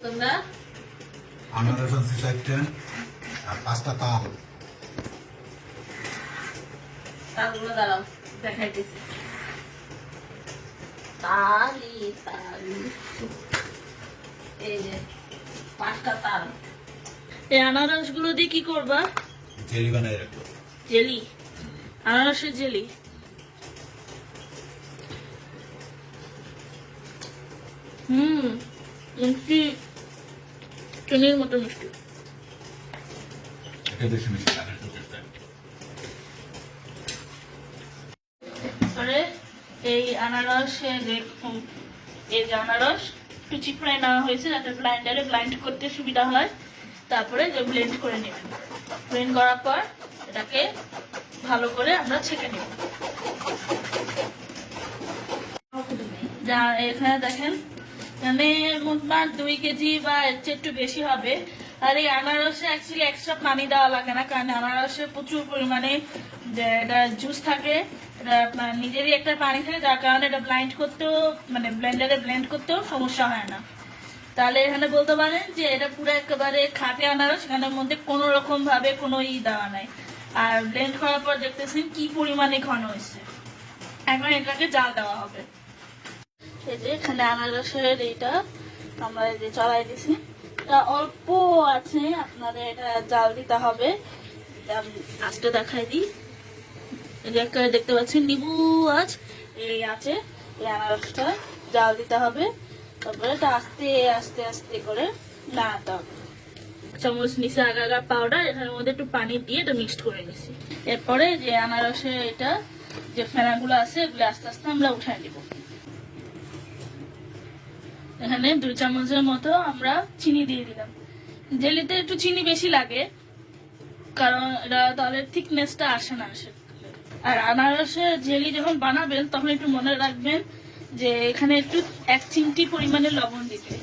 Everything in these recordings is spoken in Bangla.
তোমরা আনারস আনছি 4টা আর 5টা তাল। তালগুলো দাঁড়াও দেখাইতেছি। তালি তালি, এই যে 5টা তাল। এই আনারস গুলো দিয়ে কি করবা? জেলি বানাই রাখবো। জেলি, আনারসের জেলি। মিষ্টি, চিনির মতো মিষ্টি। এটা বেশি মিষ্টি লাগে না, টেস্টটা। পরে এই আনারসে দেখুন, এই যে আনারস একটু চিপড়ায় নেওয়া হয়েছে যাতে ব্লাইন্ডারে ব্লাইন্ড করতে সুবিধা হয়। তারপরে যে ব্লেন্ড করে নেবেন, ব্লেন্ড করার পর এটাকে ভালো করে আমরা ছেঁকে নেব। যা এখানে দেখেন, এখানে মোটমাট 2 কেজি বা এর চেয়ে একটু বেশি হবে। আর এই আনারসে অ্যাকচুয়ালি এক্সট্রা পানি দেওয়া লাগে না, কারণ আনারসে প্রচুর পরিমাণে যে এটা জুস থাকে, এটা আপনার নিজেরই একটা পানি থাকে, যার কারণে এটা ব্লাইন্ড করতেও মানে ব্লেন্ডারে ব্লেন্ড করতেও সমস্যা হয় না। তাহলে এখানে বলতে পারেন যে এটা পুরো একেবারে খাঁটি আনারস, এখানের মধ্যে কোনো রকম ভাবে কোনো দেওয়া নাই। আর ব্লেন্ড করার পর দেখতেছেন কি পরিমাণে ঘন হয়েছে। এখন এটাকে জাল দেওয়া হবে। এই যে এখানে আনারসের এইটা আমরা এই যে চড়াই দিছি, এটা অল্প আছে, আপনাদের এটা জাল দিতে হবে। আজকে দেখাই দিই, এই যে একটা দেখতে পাচ্ছেন নিবু আঁচ, এই আছে এই আনারসটা জাল দিতে হবে। তারপরে এটা আস্তে আস্তে আস্তে করে নাড়াতে হবে। চামচ নিচে আগার পাউডার, এটার মধ্যে একটু পানি দিয়ে এটা মিক্সড করে নিছি। এরপরে যে আনারসের এটা যে ফেনাগুলো আছে এগুলো আস্তে আস্তে আমরা উঠাই দিব। এখানে 2 চামচের মতো আমরা চিনি দিয়ে দিলাম। জেলিতে একটু চিনি বেশি লাগে, কারণ এটা তাহলে থিকনেসটা আসে না আসে। আর আনারসের জেলি যখন বানাবেন তখন একটু মনে রাখবেন যে এখানে একটু 1 চিমটি পরিমাণে লবণ দিতে,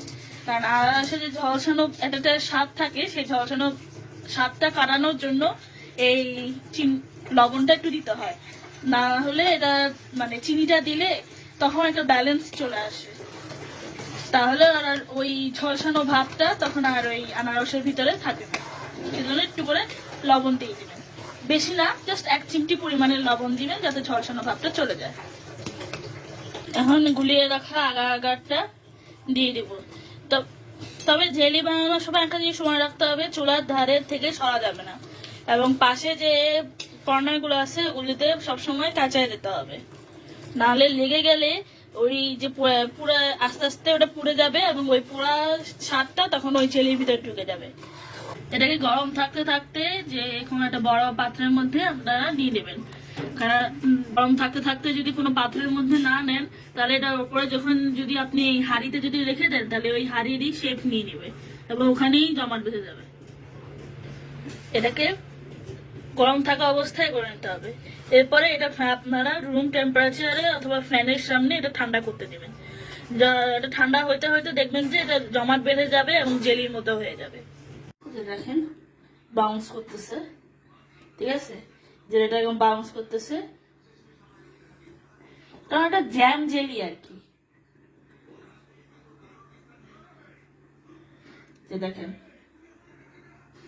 কারণ আনারসের যে ঝলসানো একটা স্বাদ থাকে, সেই ঝলসানো স্বাদটা কাটানোর জন্য এই লবণটা একটু দিতে হয়। না হলে এটা মানে চিনিটা দিলে তখন একটা ব্যালেন্স চলে আসে, তাহলে আর ওই ঝলসানো ভাবটা তখন আর ওই আনারসের ভিতরে থাকে না। সেজন্য একটু করে লবণ দিয়ে দিবেন, বেশি না, জাস্ট 1 চিমটি পরিমাণের লবণ দিবেন যাতে ঝলসানো ভাবটা চলে যায়। এখন গুলিয়ে রাখা আগারটা দিয়ে দিব। তবে জেলি বানানোর সময় একটা জিনিস সময় রাখতে হবে, চুলার ধারের থেকে সরা যাবে না, এবং পাশে যে কর্নারগুলো আছে ওগুলিতে সবসময় কাঁচাই দিতে হবে, নাহলে লেগে গেলে ওই যে পুরো আস্তে আস্তে ওটা পুড়ে যাবে এবং ওই পুরা স্বাদটা তখন ওই জেলির ভিতরে ঢুকে যাবে। এটাকে গরম থাকতে থাকতে যে কোনো একটা বড় পাত্রের মধ্যে আপনারা নিয়ে নেবেন, কারণ গরম থাকতে থাকতে যদি কোনো পাত্রের মধ্যে না নেন তাহলে এটার উপরে যখন যদি আপনি এই হাঁড়িতে যদি রেখে দেন তাহলে ওই হাঁড়িরই শেপ নিয়ে নেবে এবং ওখানেই জমাট বেঁধে যাবে। এটাকে গরম থাকা অবস্থায় করে নিতে হবে। এরপরে এটা আপনারা রুম টেম্পারেচারে অথবা ফ্যানের সামনে এটা ঠান্ডা করতে দেবেন। এটা ঠান্ডা হইতে হইতে দেখবেন যে এটা জমাট বেঁধে যাবে এবং জেলির মতো হয়ে যাবে। দেখেন বাউন্স করতেছে, ঠিক আছে, যেটা একদম বাউন্স করতেছে, কারণ এটা জ্যাম জেলি আর কি। দেখেন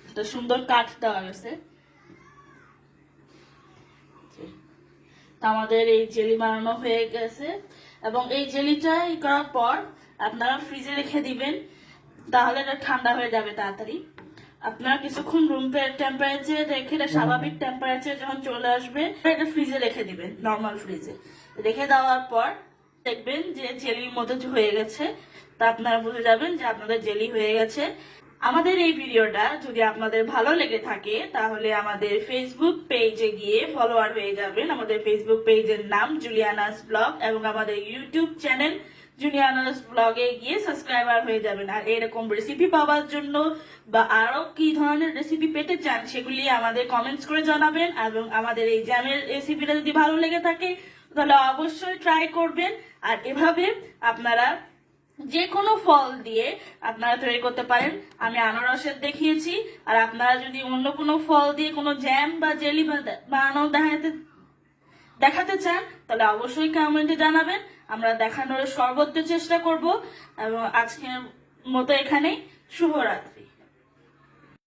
একটা সুন্দর কাঠ দেওয়া গেছে। আমাদের এই জেলি বানানো হয়ে গেছে, এবং এই জেলিটা করার পর আপনারা ফ্রিজে রেখে দিবেন, তাহলে এটা ঠান্ডা হয়ে যাবে তাড়াতাড়ি। আপনারা কিছুক্ষণ রুম টেম্পারেচার রেখে এটা স্বাভাবিক টেম্পারেচার যখন চলে আসবে এটা ফ্রিজে রেখে দিবেন, নর্মাল ফ্রিজে রেখে দেওয়ার পর দেখবেন যে জেলির মতো হয়ে গেছে। তা আপনারা বুঝে যাবেন যে আপনাদের জেলি হয়ে গেছে। আমাদের এই ভিডিওটা যদি আপনাদের ভালো লেগে থাকে তাহলে আমাদের ফেসবুক পেজে গিয়ে ফলোয়ার হয়ে যাবেন। আমাদের ফেসবুক পেজের নাম জুলিয়ানাস ব্লগ, এবং আমাদের ইউটিউব চ্যানেল জুলিয়ানাস ব্লগে গিয়ে সাবস্ক্রাইবার হয়ে যাবেন। আর এরকম রেসিপি পাওয়ার জন্য বা আরো কি ধরনের রেসিপি পেতে চান সেগুলি আমাদের কমেন্টস করে জানাবেন, এবং আমাদের এই জ্যামের রেসিপিটা যদি ভালো লেগে থাকে তাহলে অবশ্যই ট্রাই করবেন। আর এভাবে আপনারা যে কোনো ফল দিয়ে আপনারা তৈরি করতে পারেন। আমি আনারসের দেখিয়েছি, আর আপনারা যদি অন্য কোনো ফল দিয়ে কোনো জ্যাম বা জেলি বানানো দেখাতে চান তাহলে অবশ্যই কমেন্টে জানাবেন, আমরা দেখানোর সর্বোচ্চ চেষ্টা করব। এবং আজকের মতো এখানেই শুভরাত্রি।